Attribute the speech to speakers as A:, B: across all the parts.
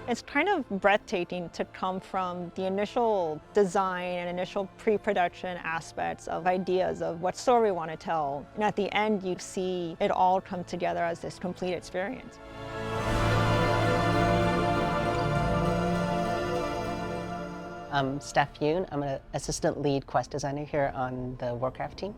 A: It's kind of breathtaking to come from the initial design and initial pre-production aspects of ideas of what story we want to tell. And at the end, you see it all come together as this complete experience.
B: I'm Steph Yoon. I'm an assistant lead quest designer here on the Warcraft team.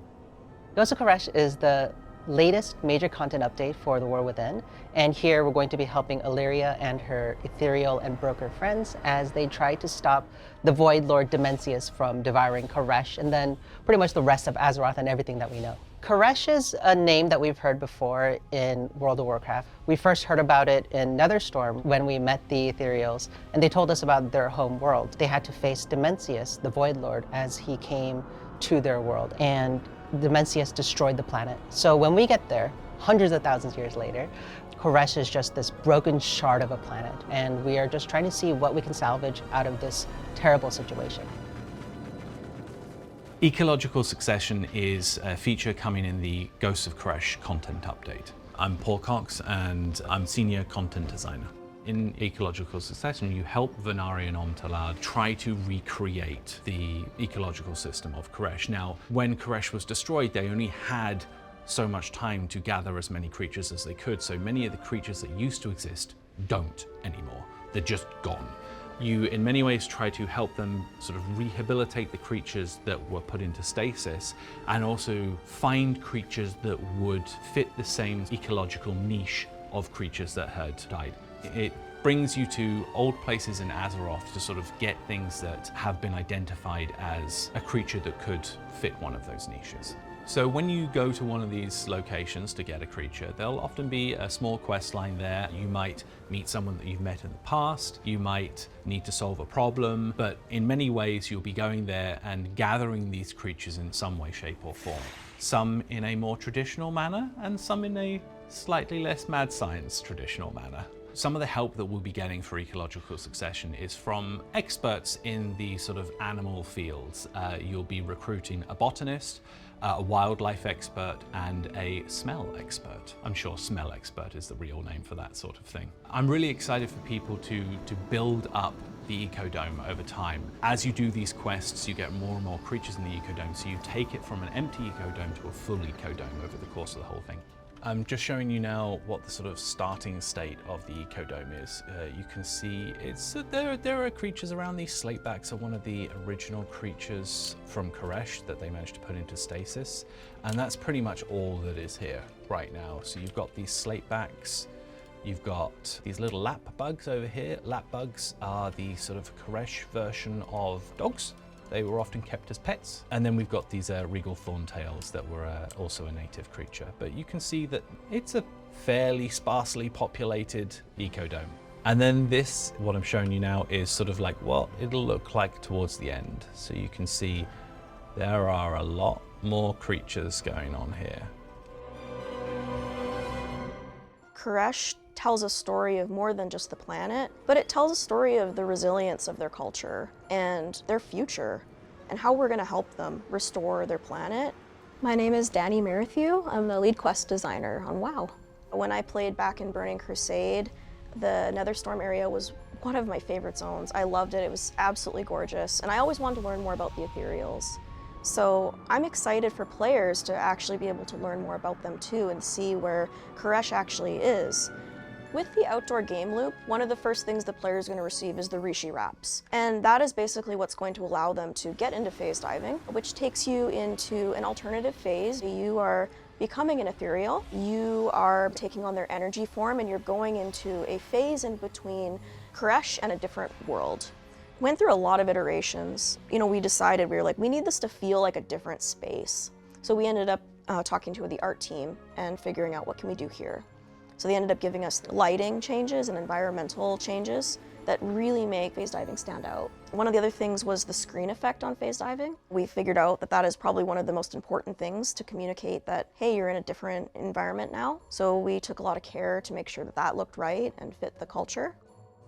B: Ghost of Karesh is the latest major content update for the World Within, and here we're going to be helping Illyria and her ethereal and broker friends as they try to stop the Void Lord Dimensius from devouring Karesh and then pretty much the rest of Azeroth and everything that we know. Karesh is a name that we've heard before in World of Warcraft. We first heard about it in Netherstorm when we met the ethereals, and they told us about their home world. They had to face Dimensius, the Void Lord, as he came to their world, and Dimensius destroyed the planet. So when we get there, hundreds of thousands of years later, Karesh is just this broken shard of a planet, and we are just trying to see what we can salvage out of this terrible situation.
C: Ecological succession is a feature coming in the Ghost of Karesh content update. I'm Paul Cox, and I'm senior content designer. In Ecological Succession, you help Venari and Omtalad try to recreate the ecological system of Karesh. Now, when Karesh was destroyed, they only had so much time to gather as many creatures as they could, so many of the creatures that used to exist don't anymore. They're just gone. You, in many ways, try to help them sort of rehabilitate the creatures that were put into stasis, and also find creatures that would fit the same ecological niche of creatures that had died. It brings you to old places in Azeroth to sort of get things that have been identified as a creature that could fit one of those niches. So when you go to one of these locations to get a creature, there'll often be a small quest line there. You might meet someone that you've met in the past, you might need to solve a problem, but in many ways you'll be going there and gathering these creatures in some way, shape or form. Some in a more traditional manner and some in a slightly less mad science traditional manner. Some of the help that we'll be getting for ecological succession is from experts in the sort of animal fields. You'll be recruiting a botanist, a wildlife expert, and a smell expert. I'm sure smell expert is the real name for that sort of thing. I'm really excited for people to build up the ecodome over time. As you do these quests, you get more and more creatures in the ecodome, so you take it from an empty ecodome to a full ecodome over the course of the whole thing. I'm just showing you now what the sort of starting state of the ecodome is. You can see there are creatures around. These slatebacks are one of the original creatures from Karesh that they managed to put into stasis, and that's pretty much all that is here right now. So you've got these slatebacks, you've got these little lap bugs over here. Lap bugs are the sort of Karesh version of dogs. They were often kept as pets. And then we've got these regal thorntails that were also a native creature. But you can see that it's a fairly sparsely populated ecodome. And then this, what I'm showing you now, is sort of like what it'll look like towards the end. So you can see there are a lot more creatures going on here.
D: Karesh tells a story of more than just the planet, but it tells a story of the resilience of their culture and their future and how we're going to help them restore their planet. My name is Danny Merrithew. I'm the lead quest designer on WoW. When I played back in Burning Crusade, the Netherstorm area was one of my favorite zones. I loved it. It was absolutely gorgeous, and I always wanted to learn more about the ethereals. So I'm excited for players to actually be able to learn more about them too and see where Karesh actually is. With the outdoor game loop, one of the first things the player is going to receive is the Rishi wraps. And that is basically what's going to allow them to get into phase diving, which takes you into an alternative phase. You are becoming an ethereal, you are taking on their energy form, and you're going into a phase in between Karesh and a different world. Went through a lot of iterations. You know, we decided, we were like, we need this to feel like a different space. So we ended up talking to the art team and figuring out what can we do here. So they ended up giving us lighting changes and environmental changes that really make phase diving stand out. One of the other things was the screen effect on phase diving. We figured out that that is probably one of the most important things to communicate that, hey, you're in a different environment now. So we took a lot of care to make sure that that looked right and fit the culture.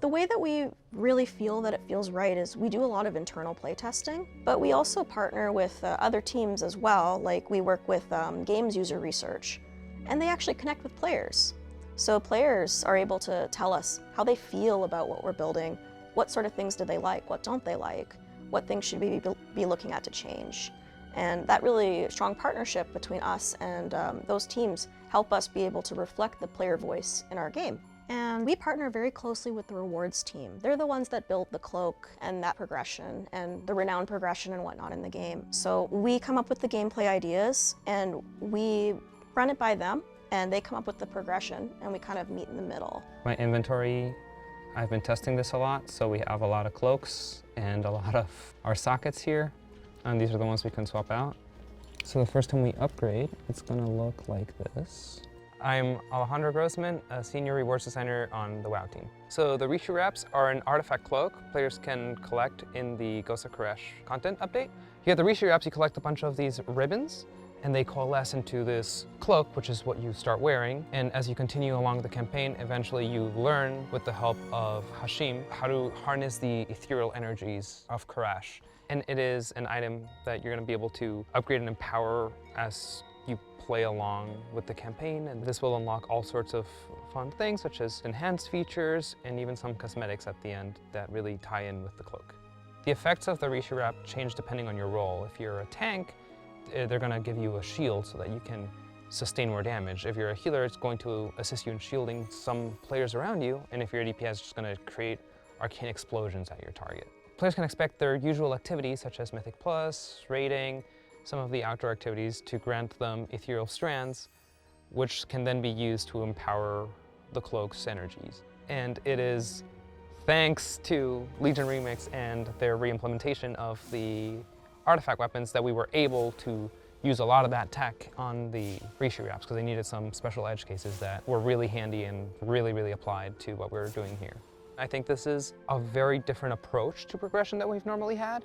D: The way that we really feel that it feels right is we do a lot of internal play testing, but we also partner with other teams as well. Like we work with games user research, and they actually connect with players. So players are able to tell us how they feel about what we're building, what sort of things do they like, what don't they like, what things should we be looking at to change. And that really strong partnership between us and those teams help us be able to reflect the player voice in our game. And we partner very closely with the rewards team. They're the ones that built the cloak and that progression and the renown progression and whatnot in the game. So we come up with the gameplay ideas and we run it by them, and they come up with the progression, and we kind of meet in the middle.
E: My inventory, I've been testing this a lot, so we have a lot of cloaks and a lot of our sockets here, and these are the ones we can swap out. So the first time we upgrade, it's gonna look like this. I'm Alejandro Grossman, a senior rewards designer on the WoW team. So the Rishi wraps are an artifact cloak players can collect in the Ghost of Karesh content update. You get the Rishi wraps, you collect a bunch of these ribbons, and they coalesce into this cloak, which is what you start wearing. And as you continue along the campaign, eventually you learn, with the help of Hashim, how to harness the ethereal energies of Karesh. And it is an item that you're gonna be able to upgrade and empower as you play along with the campaign. And this will unlock all sorts of fun things, such as enhanced features and even some cosmetics at the end that really tie in with the cloak. The effects of the Rishi wrap change depending on your role. If you're a tank, they're gonna give you a shield so that you can sustain more damage. If you're a healer, it's going to assist you in shielding some players around you. And if you're a DPS, it's just gonna create arcane explosions at your target. Players can expect their usual activities, such as Mythic Plus, raiding, some of the outdoor activities, to grant them ethereal strands, which can then be used to empower the cloak's energies. And it is thanks to Legion Remix and their re-implementation of the artifact weapons that we were able to use a lot of that tech on the Rishi wraps, because they needed some special edge cases that were really handy and really applied to what we were doing here. I think this is a very different approach to progression that we've normally had.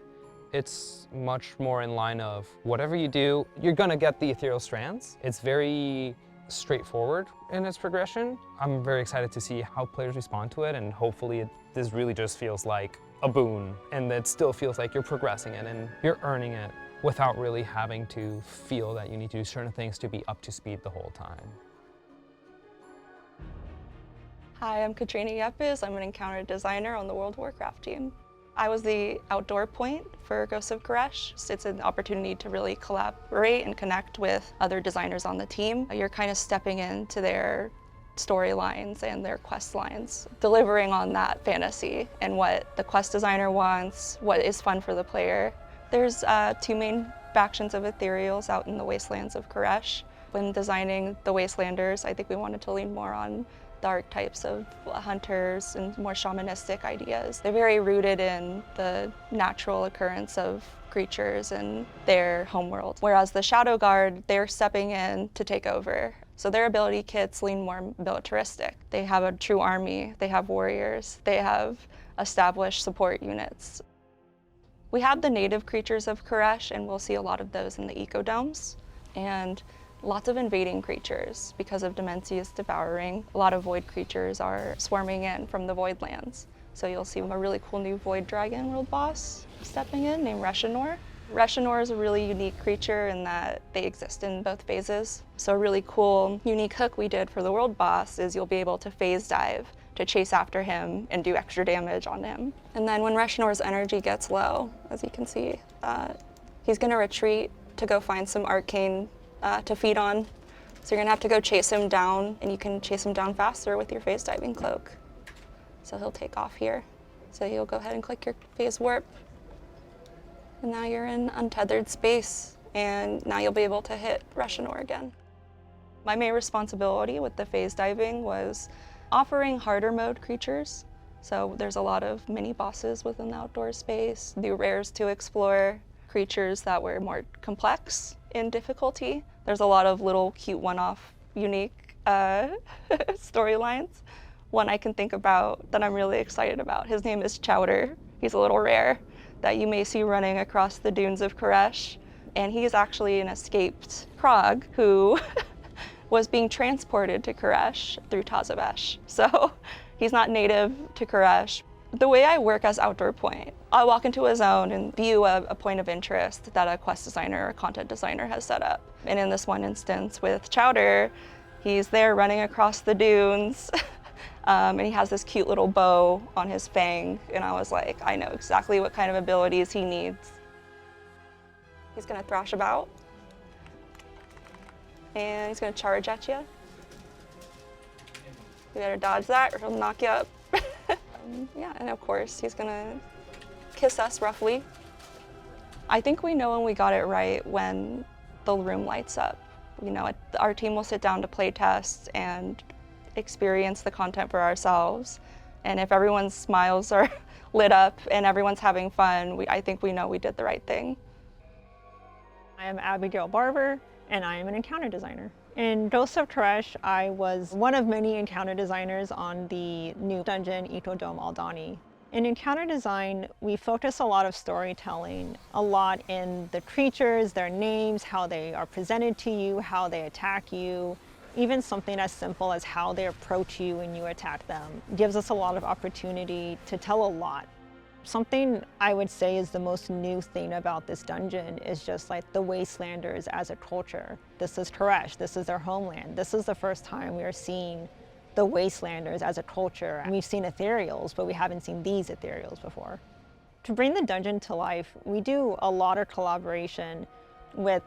E: It's much more in line of whatever you do, you're gonna get the ethereal strands. It's very straightforward in its progression. I'm very excited to see how players respond to it, and hopefully this really just feels like a boon, and it still feels like you're progressing it and you're earning it without really having to feel that you need to do certain things to be up to speed the whole time.
F: Hi, I'm Katrina Yepes. I'm an encounter designer on the World of Warcraft team. I was the outdoor point for Ghost of Karesh. It's an opportunity to really collaborate and connect with other designers on the team. You're kind of stepping into their storylines and their quest lines, delivering on that fantasy and what the quest designer wants, what is fun for the player. There's two main factions of ethereals out in the Wastelands of Karesh. When designing the Wastelanders, I think we wanted to lean more on the archetypes of hunters and more shamanistic ideas. They're very rooted in the natural occurrence of creatures and their homeworld. Whereas the Shadow Guard, they're stepping in to take over. So their ability kits lean more militaristic. They have a true army, they have warriors, they have established support units. We have the native creatures of Karesh, and we'll see a lot of those in the ecodomes. And lots of invading creatures because of Demensia's devouring. A lot of void creatures are swarming in from the Voidlands. So you'll see a really cool new Void Dragon world boss stepping in named Reshinor. Reshinor is a really unique creature in that they exist in both phases. So a really cool, unique hook we did for the world boss is you'll be able to phase dive to chase after him and do extra damage on him. And then when Reshinor's energy gets low, as you can see, he's gonna retreat to go find some arcane to feed on. So you're gonna have to go chase him down, and you can chase him down faster with your phase diving cloak. So he'll take off here. So you'll go ahead and click your phase warp. And now you're in untethered space, and now you'll be able to hit Reshinor again. My main responsibility with the phase diving was offering harder mode creatures. So there's a lot of mini bosses within the outdoor space, new rares to explore, creatures that were more complex in difficulty. There's a lot of little cute one-off unique storylines. One I can think about that I'm really excited about, his name is Chowder. He's a little rare that you may see running across the dunes of Karesh. And he is actually an escaped Krog who was being transported to Karesh through Tazavesh. So he's not native to Karesh. The way I work as outdoor point, I walk into a zone and view a point of interest that a quest designer or content designer has set up. And in this one instance with Chowder, He's there running across the dunes, and he has this cute little bow on his fang, and I was like, I know exactly what kind of abilities he needs. He's gonna thrash about, and he's gonna charge at you. You better dodge that or he'll knock you up. Yeah, and of course, he's gonna kiss us roughly. I think we know when we got it right when the room lights up. You know, our team will sit down to play test and experience the content for ourselves. And if everyone's smiles are lit up and everyone's having fun, I think we know we did the right thing.
A: I am Abigail Barber, and I am an encounter designer. In Ghosts of Karesh, I was one of many encounter designers on the new dungeon, EcoDome Alani. In encounter design, we focus a lot of storytelling, a lot in the creatures, their names, how they are presented to you, how they attack you, even something as simple as how they approach you when you attack them. It gives us a lot of opportunity to tell a lot. Something I would say is the most new thing about this dungeon is just like the Wastelanders as a culture. This is Karesh, this is their homeland. This is the first time we are seeing the Wastelanders as a culture. And we've seen ethereals, but we haven't seen these ethereals before. To bring the dungeon to life, we do a lot of collaboration with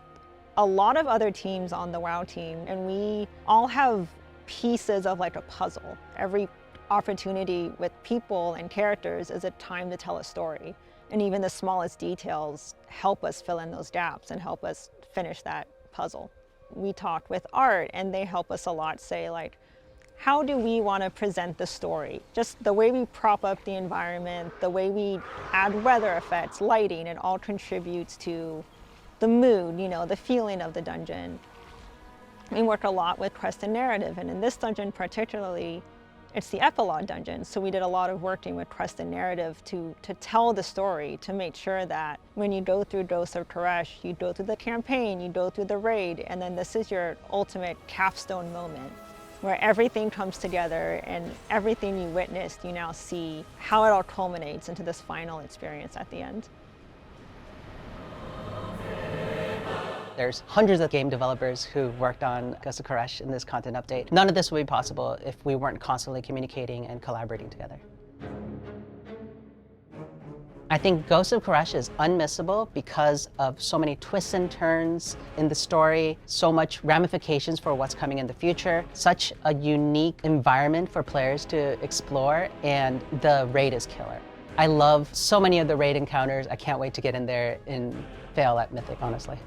A: a lot of other teams on the WoW team, and we all have pieces of like a puzzle. Every opportunity with people and characters is a time to tell a story. And even the smallest details help us fill in those gaps and help us finish that puzzle. We talk with art and they help us a lot say like, how do we want to present the story? Just the way we prop up the environment, the way we add weather effects, lighting, it all contributes to the mood, you know, the feeling of the dungeon. We work a lot with quest and narrative, and in this dungeon particularly, it's the epilogue dungeon, so we did a lot of working with quest and narrative to tell the story, to make sure that when you go through Ghosts of Karesh, you go through the campaign, you go through the raid, and then this is your ultimate capstone moment, where everything comes together and everything you witnessed, you now see how it all culminates into this final experience at the end.
B: There's hundreds of game developers who worked on Ghosts of Karesh in this content update. None of this would be possible if we weren't constantly communicating and collaborating together. I think Ghosts of Karesh is unmissable because of so many twists and turns in the story, so much ramifications for what's coming in the future, such a unique environment for players to explore, and the raid is killer. I love so many of the raid encounters. I can't wait to get in there and fail at Mythic, honestly.